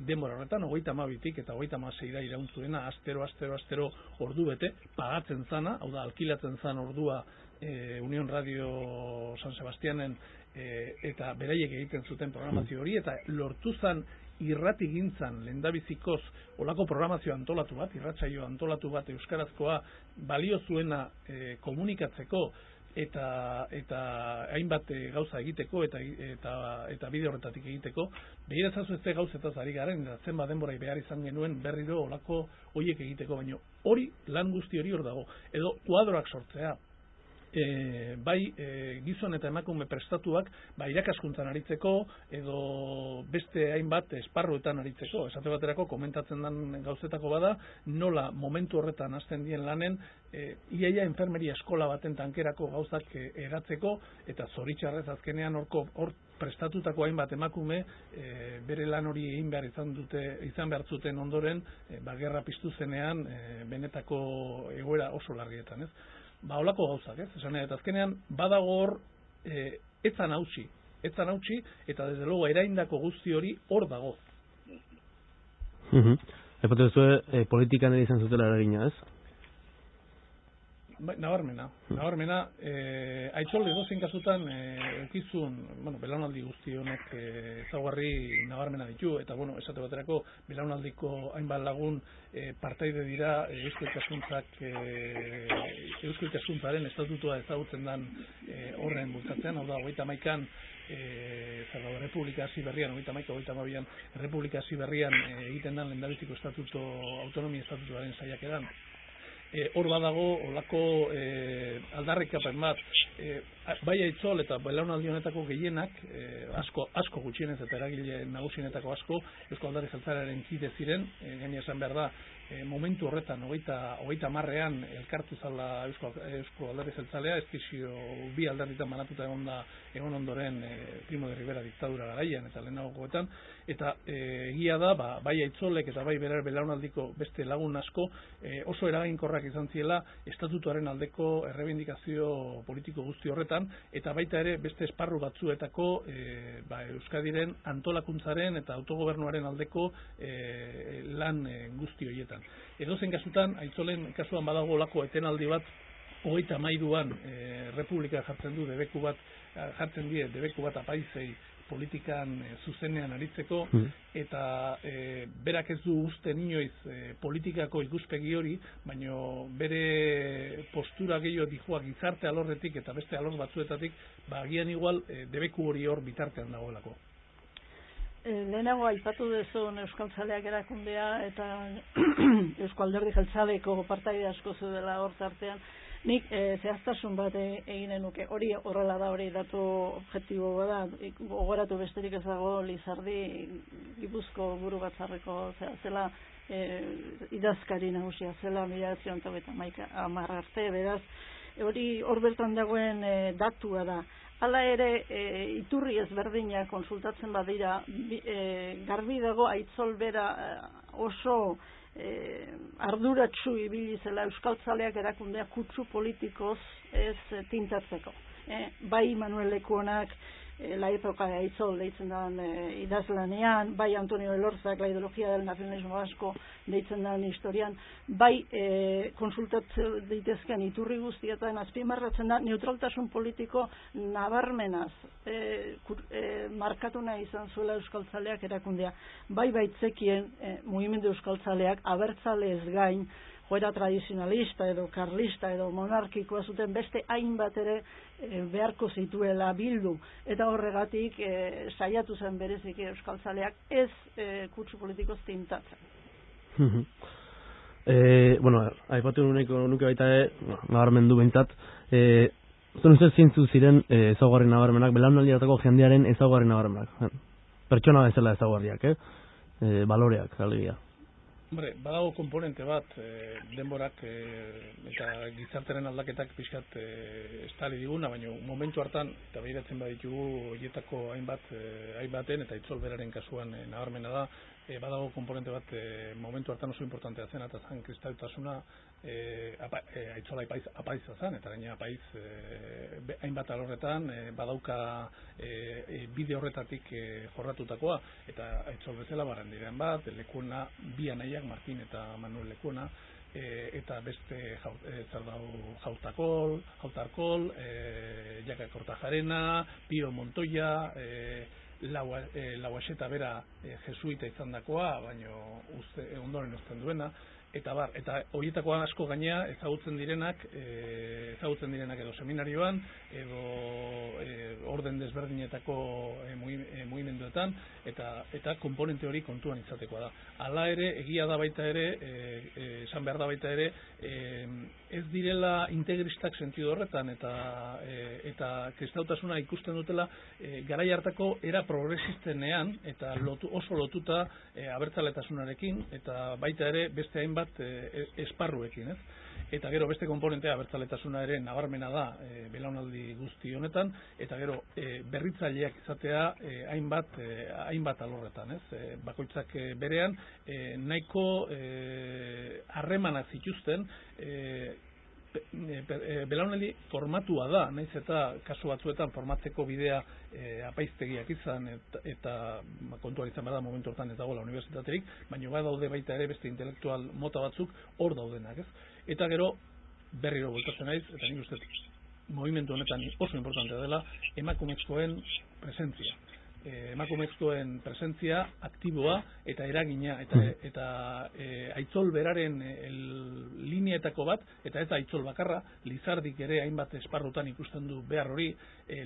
S2: denbora horretan, 32tik eta 36 iraun zuena, astero ordu bete, pagatzen zana, hau da, alkilatzen zan ordua Unión Radio San Sebastianen eta beraiek egiten zuten programazio hori, eta lortu zan irratigintzan lehendabizikoz olako programazio antolatu bat, irratsaio antolatu bat euskarazkoa balio zuena komunikatzeko eta hainbat gauza egiteko eta bide horretatik egiteko, begira ezazu ez gauzetaz ari garen, zenbat denbora behar izan genuen berriro olako horiek egiteko, baino hori lan guzti hori hor dago, edo kuadroak sortzea, bai gizon eta emakume prestatuak irakaskuntzan aritzeko edo beste hainbat esparruetan aritzeko, esate baterako komentatzen den gauzetako bada, nola momentu horretan hasten dien lanen iaia enfermeria eskola baten tankerako gauzak eratzeko, eta zoritxarrez azkenean hor prestatutako hainbat emakume bere lan hori egin behar izan behar zuten ondoren gerra piztu zenean benetako egoera oso larrietan, ez? Holako gauzak, ez? Esan eta azkenean badago hor etzan hautsi, eta desde luego eraindako guzti hori hor dago.
S1: Epatu zuen politikan ere izan zutela eragina, ez?
S2: Nabarmena. Aitzol edozein kasutan eukizun, belaunaldi guzti honek ezaugarri nabarmena ditu, eta esate baterako belaunaldiko hainbat lagun partaide dira Eusko Ikaskuntzaren estatutua ezagutzen den horren bultzatzean, hau da, 31an Republika Hasi Berrian, 31-32an Republika Hasi Berrian egiten den lehendabiziko autonomia estatutuaren saiakeran. Hor badago olako aldarrikapen bat, bai Aitzol eta belaunaldi honetako gehienak, asko gutxienez eta eragile nagusienetako asko, Eusko Alderdi Jeltzalearen kide ziren, gaina esan behar da, momentu horretan, 30ean elkartu zala Eusko Alderdi Jeltzalea, eskizio bi alderditan banatuta egon ondoren Primo de Rivera diktadura garaian eta lehenagokoetan, eta egia da, bai Aitzolek eta bai belaunaldiko beste lagun asko oso eraginkorrak izan ziela estatutuaren aldeko errebindikazio politiko guzti horretan, eta baita ere beste esparru batzuetako Euskadiren antolakuntzaren eta autogobernuaren aldeko lan guzti horietan. Edozein kasutan, Aitzolen kasuan badago olako etenaldi bat, 33an Republika jartzen du debeku bat apaizei politikan zuzenean aritzeko, eta berak ez du uste inoiz politikako ikuspegi hori, baina bere postura gehiago dijoa gizarte alorretik eta beste alor batzuetatik, agian igual debeku hori hor bitartean dagoelako.
S4: Lehenago aipatu duzun Euskaltzaleak erakundea eta Eusko Alderdi Jeltzaleko partaide asko zuela hor tartean, nik zehaztasun bat eginen nuke, hori horrela da, hori datu objektibo da, gogoratu besterik ez dago Lizardi Gipuzko buru batzarreko zela idazkari nagusia zela 1910 arte, beraz, hori hor bertan dagoen datua da. Hala ere, iturri ezberdina konsultatzen badira, garbi dago Aitzol bera oso arduratsu ibili zela Euskaltzaleak erakundea kutsu politikoz ez tintatzeko. Bai Manuel Lekuonak, La época de Aitzol deitzen dan idazlanean, bai Antonio Elorzak La ideología del nacionalismo vasco deitzen dan historian, bai konsultatzen daitezken iturri guztietan azpimarratzen da neutraltasun politiko nabarmenaz markatu nahi izan zuela euskaltzaleak erakundea. Bai baitzekien mugimendu euskaltzaleak abertzalez gain joera tradizionalista edo karlista edo monarkikoa zuten beste hainbat ere beharko zituela bildu, eta horregatik saiatu zen bereziki euskaltzaleak ez kutsu politikoz tintatzen.
S1: Bueno, aipatu nuke baita nabarmendu behintzat, zuen ustez zintzu ziren ezaugarri nabarmenak, belaunaldietako jendearen ezaugarri nabarmenak, pertsona bezala ezaugarriak, baloreak, alegia.
S2: Hombre, badago komponente bat, denborak eta gizarteren aldaketak pixkat estali diguna, baina momentu hartan, eta behiratzen baditugu horietako hainbaten, eta Aitzol beraren kasuan nabarmena da, badago komponente bat momentu hartan oso importantea zen, eta zen kristaltasuna Aitzola apaiza zen, eta gaina apaiz hainbat alorretan badauka bide horretatik jorratutakoa, eta Aitzol bezala Barandiaran bat, Lekuona, bi anaiak, Martin eta Manuel Lekuona, eta beste Jautarkol, Jaka Kortajarena, Pio Montoya, Lauaxeta bera jesuita izan dakoa, baina ondoren uzten duena, eta horietako asko gainea ezagutzen direnak edo seminarioan edo orden desberdinetako mugimenduetan, eta komponente hori kontuan izatekoa da. Hala ere, egia da baita ere, esan behar da baita ere, ez direla integristak sentido horretan, eta kristautasuna ikusten dutela garai hartako era progresistenean, eta oso lotuta abertzaletasunarekin, eta baita ere beste hainbat esparruekin, ez? Eta gero beste komponentea abertzaletasuna ere nabarmena da belaunaldi guzti honetan, eta gero berritzaileak izatea hainbat alorretan, ez? Bakoitzak berean nahiko harremanak zituzten, belaunaldi formatua da, naiz eta kasu batzuetan formatzeko bidea apaiztegiak izan, eta kontuan izan bada momentu hortan ez dagoela unibertsitaterik, baina badaude baita ere beste intelektual mota batzuk hor daudenak, ez? Eta gero berriro bueltatzen naiz, eta nik uste mugimendu honetan oso importantea dela emakumezkoen presentzia. Emakumezkoen presentzia aktiboa eta eragina, eta Aitzol beraren lineetako bat, eta ez Aitzol bakarra, Lizardik ere hainbat esparrutan ikusten du behar hori,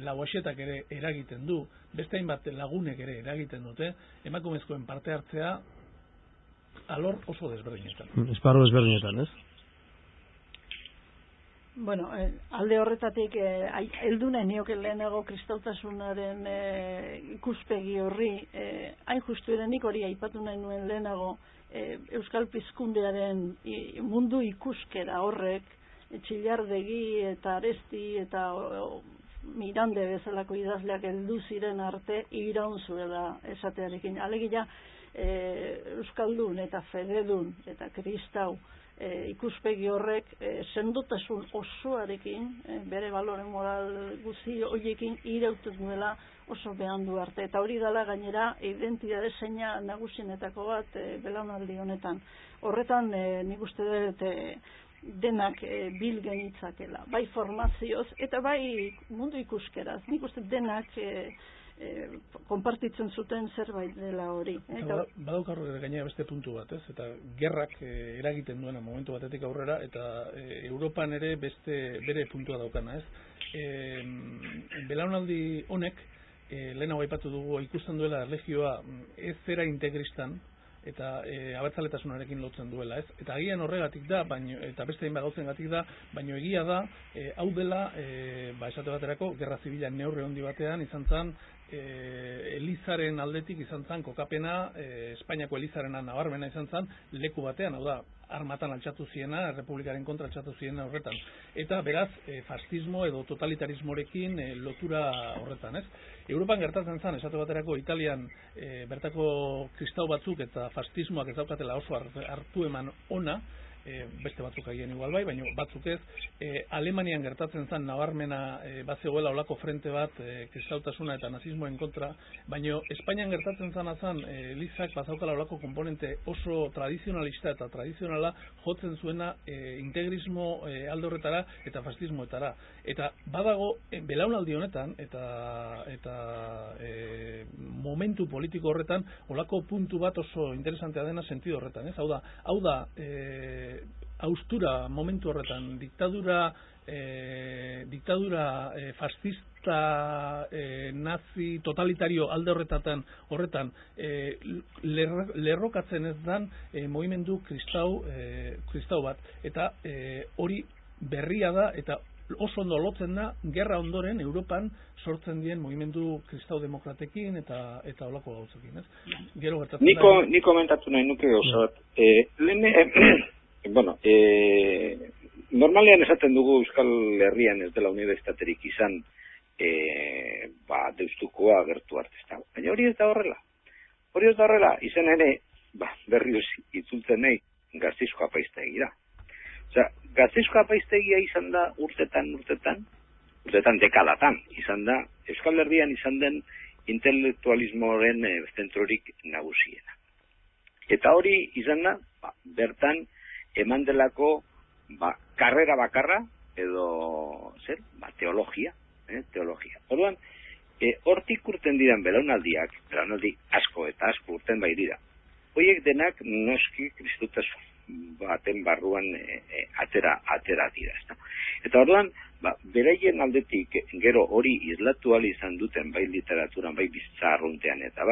S2: Lauaxetak ere eragiten du, beste hainbat lagunek ere eragiten dute, emakumezkoen parte hartzea alor oso desberdinetan.
S1: Esparru desberdinetan, ez?
S4: Bueno, alde horretatik heldu nahi nioke lehenago kristautasunaren ikuspegi horri, hain justu ere nik hori aipatu nahi nuen lehenago, Euskal Pizkundearen mundu ikuskera horrek, Txillardegi eta Aresti eta Mirande bezalako idazleak heldu ziren arte iraun zuela esatearekin. Alegia Euskaldun eta Fededun eta Kristau ikuspegi horrek sendotasun osoarekin, bere balore moral guzti horiekin irauten duela oso behandu arte. Eta hori dela gainera identitate seina nagusienetako bat belaunaldi honetan. Horretan nik uste dut denak bil genitzakela, bai formazioz eta bai mundu ikuskeraz. Nik uste denak konpartitzen zuten zerbait dela hori.
S2: Badaukarro gainera beste puntu bat, ez? Eta gerrak eragiten duena momentu batetik aurrera, eta Europan ere bere puntua daukana, ez? Belaunaldi honek, lehenago aipatu dugu, ikusten duela erlijioa ez zera integristan, eta abertzaletasunarekin lotzen duela, ez? Eta agian horregatik da, eta beste hainbat gauzengatik da, baina egia da, hau dela, esate baterako, gerra zibila neurri handi batean izan zen, Elizaren aldetik izan zen kokapena, Espainiako Elizarena nabarmena izan zen leku batean, hau da, armatan altxatu ziena, Republikaren kontra altxatu ziena horretan. Eta beraz, fascismo edo totalitarismorekin lotura horretan, ez? Europan gertatzen zen, esate baterako, Italian bertako kristau batzuk eta fascismoak ez daukatela oso hartu eman ona, beste batzuk agian igual bai, baina batzuk ez, Alemanian gertatzen zen nabarmena bazegoela olako frente bat kristautasuna eta nazismoen kontra, baina Espainian gertatzen zen Elizak bazaukala olako komponente oso tradizionalista eta tradizionala jotzen zuena integrismo alde horretara eta fascismoetara. Eta badago belaunaldi honetan eta momentu politiko horretan olako puntu bat oso interesantea dena sentido horretan, ez? Hau da haustura momentu horretan, diktadura fascista, nazi, totalitario alde horretan lerrokatzen ez dan mugimendu kristau bat, eta hori berria da eta oso ondo lotzen da gerra ondoren Europan sortzen dien mugimendu kristau demokratekin eta olako gauzekin, ez? Gero gertatzen da.
S3: Ni komentatu nahi nuke oso bat. Normalean esaten dugu Euskal Herrian ez dela unibertsitaterik izan deustukoa gertu arte ez dago. Baina hori ez da horrela. Izan ere, berrioz itzultzen nahi Gasteizko apaiztegira. Gasteizko apaiztegia izan da urtetan, dekadatan, izan da, Euskal Herrian izan den intelektualismoaren zentrorik nagusiena. Eta hori izan da, bertan eman delako karrera bakarra, edo, teologia. Orduan, hortik urten diran belaunaldi asko eta asko urten bai dira. Hoiek denak noski kristutasun baten barruan atera dira. Eta orduan, beraien aldetik gero hori islatu ahal izan duten bai literaturan, bai bizitza arruntean eta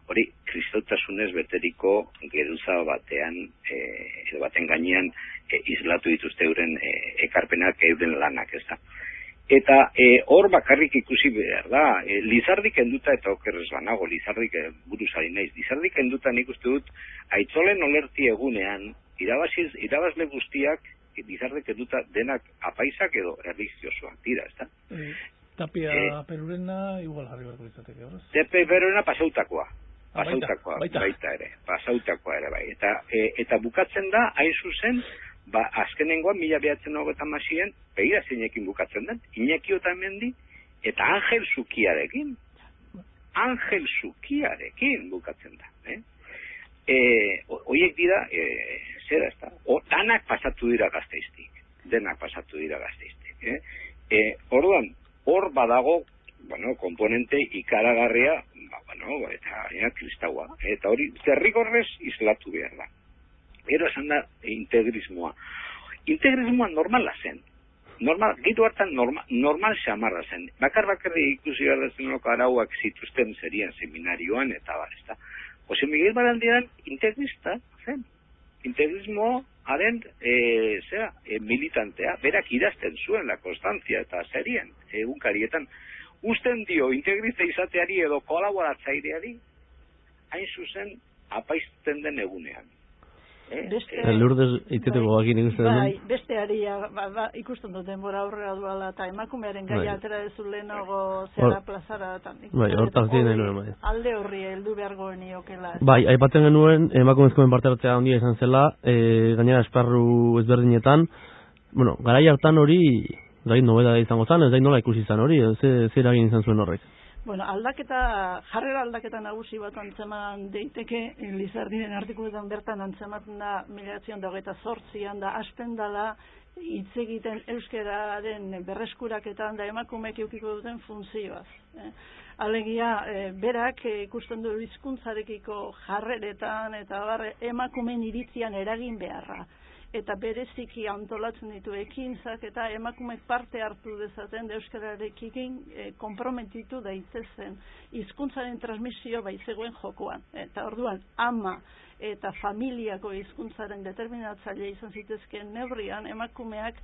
S3: hori kristautasunez beteriko geruza batean edo baten gainean islatu dituzte euren ekarpenak euren lanak, ez da. Eta hor bakarrik ikusi behar da, Lizardik kenduta eta okerrez banago, Lizardik buruzari naiz, Lizardik kenduta nik uste dut, Aitzolen olerti egunean, irabazle guztiak, Lizardik kenduta denak apaisak edo erlijiosoak dira, ez da?
S2: Tapia Perurena igual jarri berko izateke, horrez?
S3: Tapia Perurena pasautakoa ere bai. Eta bukatzen da, hain zuzen, azkenengoan 1930 begira zeinekin bukatzen den, Iñaki Otamendi eta Angel Zukiarekin bukatzen da. Horiek dira, zera ez da, danak pasatu dira Gasteiztik. Orduan, hor badago, komponente ikaragarria, eta kristaua. Eta hori, zerrigorrez islatu behar da. Gero esan da integrismoa. Integrismoa normala zen. Gero hartan normal xamarra zen. Bakarri ikusi behar zenolako arauak zituzten zerien seminarioan eta bar, ez da. Jose Miguel Barandiaran integrista zen. Integrismoaren militantea. Berak idazten zuen la konstantzia eta zerien egunkarietan. Usten dio integrista izateari edo kolaboratzaileari hain zuzen apaizten den egunean.
S1: Lourdes iteteko gakin ikusten duen.
S4: Besteari ikusten dut denbora aurrera duala eta emakumearen gaia atera dezu lehenago zera plazara.
S1: Hortaz dien nuen.
S4: Alde horri heldu behargo niokela.
S1: Aipatzen genuen emakumezkoen parte hartzea handia izan zela, gainera esparru ezberdinetan. Garai hartan hori gai nobeda izango zen, ez da nola ikusi izan hori, zer eragin izan zuen horrek?
S4: Jarrera aldaketa nagusi bat antzeman deiteke, Lizardiren artikuluetan bertan antzematen da 1928an da hasten dela hitz egiten euskararen berreskuraketan da emakumeek edukiko duten funtzioaz. Alegia, berak ikusten du hizkuntzarekiko jarreretan eta emakumeen iritzian eragin beharra. Eta bereziki antolatzen ditu ekintzak eta emakumeek parte hartu dezaten euskararekin konprometitu daitezen hizkuntzaren transmisio baizegoen jokoan. Eta orduan ama eta familiako hizkuntzaren determinatzaile izan zitezkeen neurrian emakumeak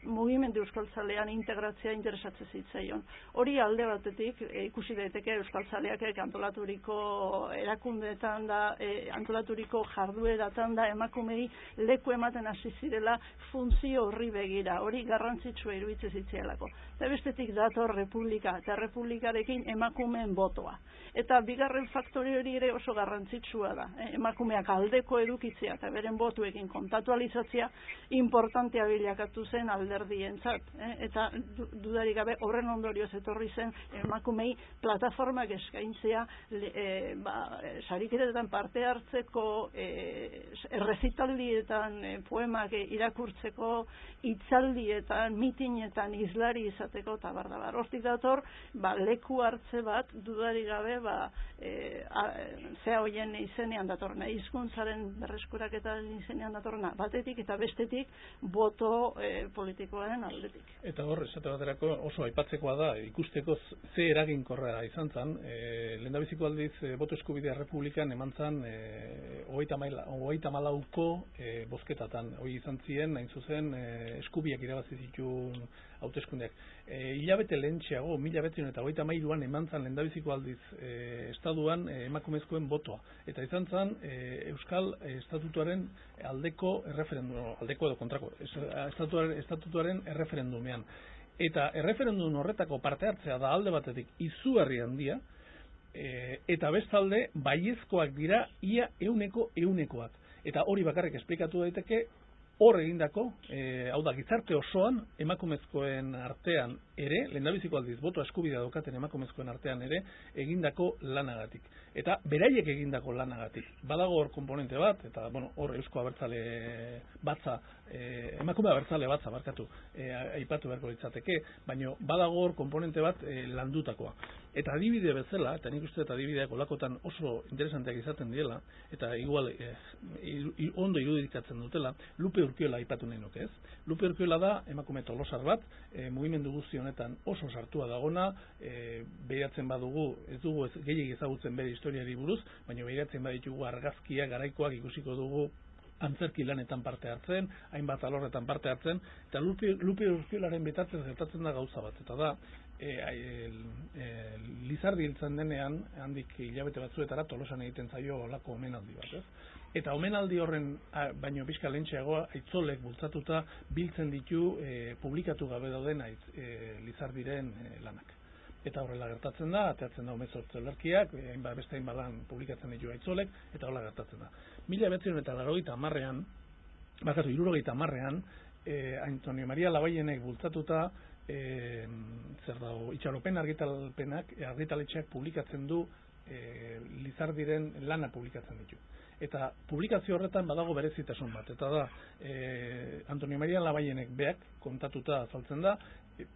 S4: mugimendu euskaltzalean integratzea interesatzen zitzaion. Hori alde batetik ikusi daiteke euskaltzaleak antolaturiko erakundeetan da, antolaturiko jardueratan da emakumei leku ematen hasi zirela funtzio horri begira. Hori garrantzitsua iruditzen zitzaielako. Eta bestetik dator republika eta republikarekin emakumeen botoa. Eta bigarren faktore hori ere oso garrantzitsua da. emakumeak aldeko edukitzea eta beren botuekin kontatualizatzea importantea bilakatu zen alderdientzat, eta dudarik gabe horren ondorioz etorri zen emakumei plataformak eskaintzea sariketetan parte hartzeko, errezitaldietan poemak irakurtzeko, hitzaldietan, mitinetan izlari izateko eta bardabar. Hortik dator, leku hartze bat dudarik gabe zea hoien izenean datorna, hizkuntzaren berreskuraketaren izenean datorna, batetik eta bestetik boto politikoaren aldetik.
S2: Eta hor, esate baterako oso aipatzekoa da, ikusteko ze eraginkorra izan zen, lehendabiziko aldiz boto eskubidea Republikan eman zen 34ko bozketatan, hori izan ziren, hain zuzen, eskubiak irabazi zituen hauteskundeak. Hilabete lehentxeago, 1933an eman zen lehendabiziko aldiz estatuan emakumezkoen botoa. Eta izan zen Euskal Estatutuaren aldeko erreferendum, aldeko edo kontrako, estatutuaren erreferendumean. Eta erreferendum horretako parte hartzea da alde batetik izugarri handia, eta bestalde baiezkoak dira ia 100%. Eta hori bakarrik esplikatu daiteke hor egindako, hau da, gizarte osoan emakumezkoen artean ere, lehendabiziko aldiz boto eskubidea daukaten emakumezkoen artean ere, egindako lanagatik. Eta beraiek egindako lanagatik. Badago hor komponente bat, eta hor Eusko Abertzale batza, emakume abertzale batza barkatu, aipatu beharko litzateke, baina badago hor komponente bat landutakoa. Eta adibide bezala, eta nik uste eta adibideak olakotan oso interesanteak izaten diela, eta igual ondo irudikatzen dutela, Lupe Urkiola aipatu nahi nuke, ez? Lupe Urkiola da emakume tolosar bat, mugimendu guzti honetan oso sartua dagona, behiratzen badugu, ez dugu gehiegi ezagutzen bere historiari buruz, baina behiratzen baditugu argazkiak, garaikoak ikusiko dugu antzerki lanetan parte hartzen, hainbat alorretan parte hartzen, eta Lupe Urkiolaren bitartez gertatzen da gauza bat, eta da, Lizardi hiltzen denean, handik hilabete batzuetara Tolosan egiten zaio olako omenaldi bat, ez? Eta omenaldi horren, baino pixka lehentxeagoa, Aitzolek bultzatuta biltzen ditu publikatu gabe dauden Lizardiren lanak. Eta horrela gertatzen da, ateatzen da umezortze olerkiak, beste hainbat lan publikatzen ditu Aitzolek, eta horrela gertatzen da. 1980an, Antonio Maria Labayenek bultzatuta, itxaropen argitaletxeak publikatzen du Lizardiren lana publikatzen ditu. Eta publikazio horretan badago berezitasun bat, eta da Antonio Maria Labayenek beak kontatuta azaltzen da,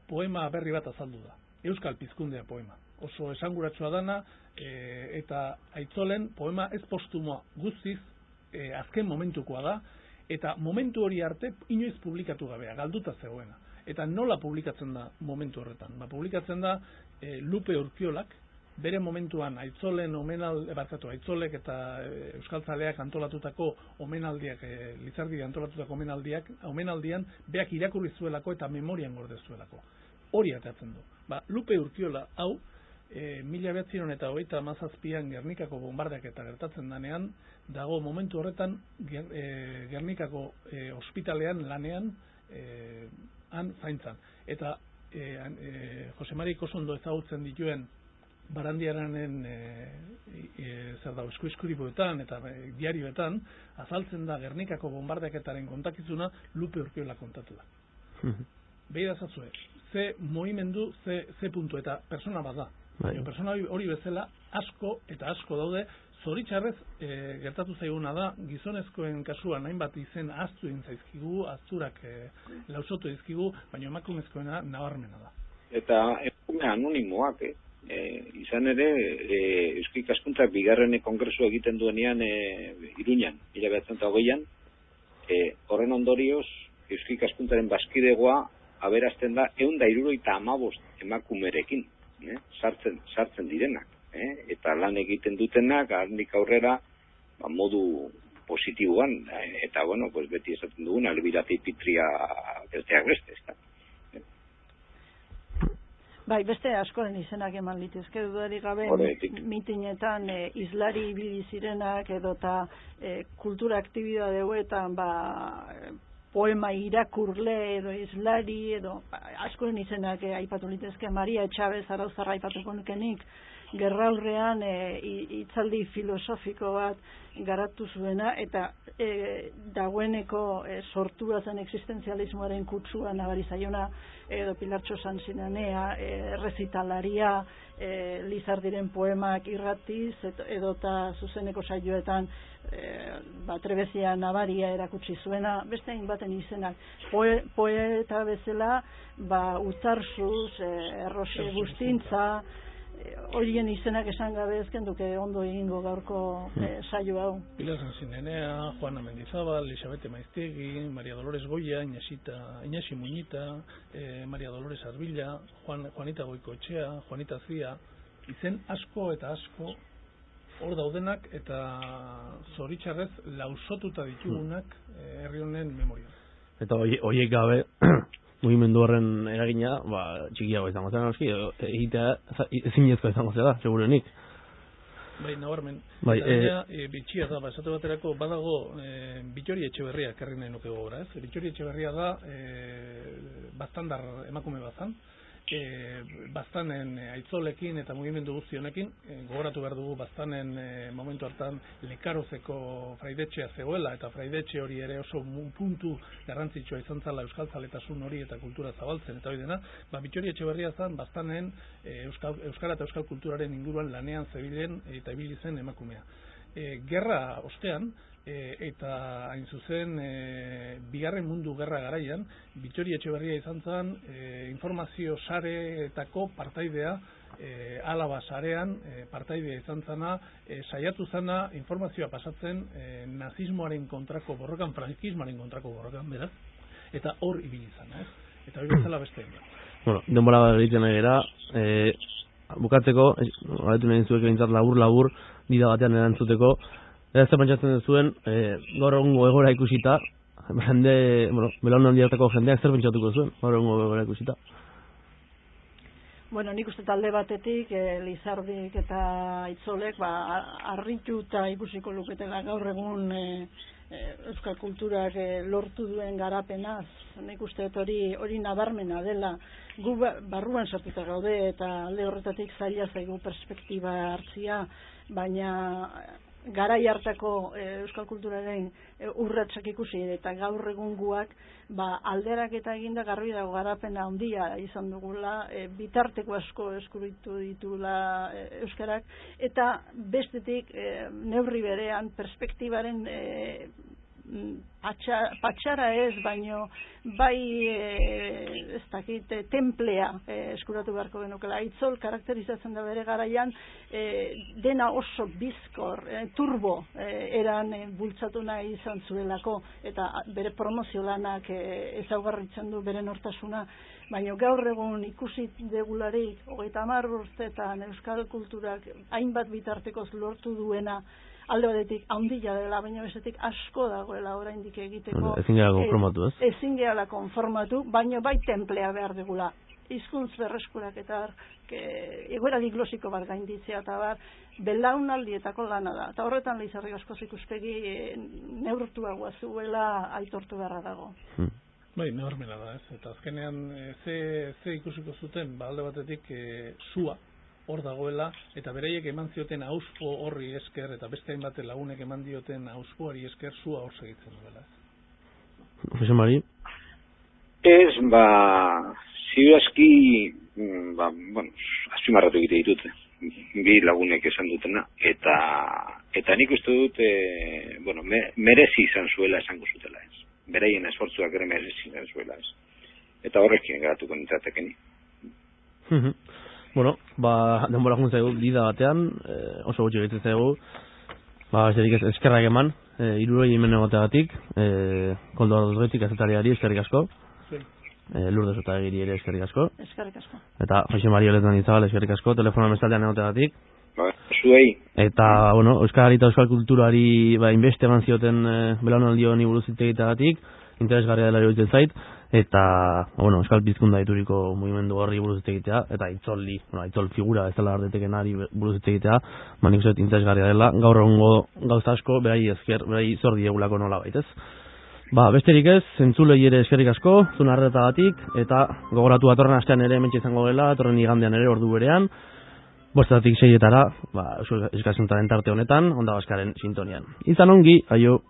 S2: poema berri bat azaldu da, Euskal Pizkundea poema. Oso esanguratsua dana, eta Aitzolen poema ez postumoa guztiz azken momentukoa da, eta momentu hori arte inoiz publikatu gabea, galduta zegoena. Eta nola publikatzen da momentu horretan? Publikatzen da Lupe Urkiolak, bere momentuan Aitzolek eta Euskaltzaleak antolatutako omenaldiak, Lizardi antolatutako omenaldian, beak irakurri zuelako eta memorian gorde zuelako. Hori ateatzen du. Lupe Urkiola, hau, 1937an Gernikako bombardeak eta gertatzen danean, dago momentu horretan Gernikako ospitalean lanean han zaintzan. Eta Jose Mari Kosondo ezagutzen dituen Barandiaranen eskuiskuribuetan eta diarioetan azaltzen da Gernikako bombardeaketaren kontakizuna Lupe Urkiola kontatu da. Beira zazue, ze movimendu, ze puntu, eta persona bat da. Persona hori bezala asko eta asko daude, zoritxarrez gertatu zaiguna da, gizonezkoen kasuan hainbat izen ahaztu egin zaizkigu, ahazturak lausotu dizkigu, baina emakumezkoena nabarmena da.
S3: Eta emakume anonimoak, izan ere, Eusko Ikaskuntza bigarren kongresu egiten duenean Iruñan, 1920an, horren ondorioz, Eusko Ikaskuntzaren bazkidegoa aberazten da 175 emakumerekin, sartzen direnak, eta lan egiten dutenak handik aurrera modu positiboan, eta beti esaten dugun albirati pitria besteak beste, ezta.
S4: Bai, beste askoren izenak eman litezke dudarik gabe, mitinetan izlari ibili zirenak edota kultura aktibidadeuetan poema irakurle edo izlari edo askoren izenak aipatu litezke. Maria Etxabez Arauzarra aipatuko nukenik, gerraurrean hitzaldi filosofiko bat garatu zuena eta dagoeneko sortua zen existenzialismoaren kutsua nabari zaiona, edo Pilartxo Sanzinanea, errezitalaria, Lizardiren poemak irratiz edota zuzeneko saioetan trebezia nabaria erakutsi zuena, beste hainbaten izenak. Poeta bezala, Utarzuz, Erroxe Bustintza, horien izenak esan gabe ezkenduke ondo egingo gaurko saio hau.
S2: Pilar Sanzinenea, Juana Mendizabal, Elisabete Maiztegi, Maria Dolores Goya, Iñasi Muñita, Maria Dolores Arbilla, Juanita Goikoetxea, Juanita Zia, izen asko eta asko hor daudenak eta zoritxarrez lausotuta ditugunak herri honen memoria.
S1: Eta horiek gabe mugimendu horren eragina, txikiago izango zen, egitea ezinezkoa izango zela, segurenik.
S2: Bai, nabarmen. Bitxia da, esate baterako, badago Bittori Etxeberria ekarri nahi nuke gogora, ez? Bittori Etxeberria da, baztandar emakume bazan, baztanen aitzolekin eta mugimendu guzti honekin, gogoratu behar dugu baztanen momentu hartan Lekarozeko fraidetxea zegoela, eta fraidetxe hori ere oso puntu garrantzitsua izan zala euskal zaletasun hori eta kultura zabaltzen, eta hori dena, Bittori Etxeberria zen baztanen euskara eta euskal kulturaren inguruan lanean zebilen eta ibili zen emakumea. Gerra ostean, eta hain zuzen bigarren mundu gerra garaian, Bittori Etxeberria izan zen informazio sareetako partaidea, Alaba sarean partaidea izan zana, saiatu zana informazioa pasatzen nazismoaren kontrako borrokan, frankismoaren kontrako borrokan, beraz, eta hor ibili zana, ez? Eta hori bezala beste egin.
S1: Bueno, denbora egiten egera, bukatzeko, galetu nahi zuek behintzat labur, dida batean erantzuteko, ez pentsatzen zuen, gaur egungo egora ikusita, belaunaldiarteko jendeak zer pentsatuko zuen, gaur egungo egora ikusita?
S4: Bueno, nik uste talde batetik, Lizardik eta Itzolek, harrituta ikusiko luketela gaur egun euskal kulturak lortu duen garapenaz. Nik uste hori nabarmena dela. Gu barruan sartuta gaude eta alde horretatik zaila zaigu perspektiba hartzia, baina garai hartako euskal kulturaren urratsak ikusi eta gaur egunguak alderak eta eginda garbi dago garapena handia izan dugula, bitarteko asko eskuritu ditula euskarak, eta bestetik neurri berean perspektibaren patxara ez, baino bai ez dakit templea eskuratu beharko genukela. Itzol karakterizatzen da bere garaian dena oso bizkor, turbo eran bultzatu nahi izan zuelako, eta bere promozio lanak ezaugarritzen du bere nortasuna, baina gaur egun ikusi degularik 30 urteetan euskal kulturak hainbat bitartekoz lortu duena, alde batetik handia dela, baina bestetik asko dagoela oraindik egiteko.
S1: Ezin gara konformatu, ez?
S4: Ezin gara konformatu, baina bai templea behar dugula. Hizkuntz berreskurak eta egoera diglosiko bat gainditzea eta belaunaldietako lana da. Eta horretan Lizarrik askoz ikuspegi neurtuagoa zuela aitortu beharra dago.
S2: Bai, nabarmena da, ez? Eta azkenean ze ikusiko zuten, alde batetik sua hor dagoela, eta beraiek eman zioten auspo horri esker, eta beste hainbat lagunek eman dioten auspoari esker sua hor segitzen duela.
S1: Jose Mari?
S3: Ez, ziurazki, azpimarratu egite ditut, bi lagunek esan dutena, eta nik uste dut, merezi izan zuela esango zutela ez. Beraien esfortzuak ere merezi izan zuela ez. Eta horrekin geratuko nintzatekeni.
S1: Bueno, denbora juntzen zaigu, dida batean, oso gutxi egiten zaigu, eskerrak eman, 60 hemen egoteagatik, Koldo Arduzgetik azetariari eskerrik asko, Lourdes Otagiri ere eskerrik asko, eta Jose Mari Oletan Izabal eskerrik asko, telefonoan bestaldean egoteagatik,
S3: zuei.
S1: Eta, euskarari eta euskal kulturari inbeste eman zioten belaunaldi honi buruz hitz egiteagatik, interesgarria dela iruditzen zait, eta euskal pizkunda dituriko mugimendu horri buruz hitz egitea, eta Itzol figura ez dela ardetekenari buruz hitz egitea, nik uste interesgarria dela, gaur egungo gauza asko, berai zor diegulako nola baitez. Besterik ez, entzulei ere eskerrik asko, zuen arretagatik, eta gogoratu datorren astean ere hementxe izango dela, datorren igandean ere ordu berean, 5:00 6:00 Euskal Hezkuntzaren tarte honetan, Onda Baskaren sintonian. Izan ongi, aio!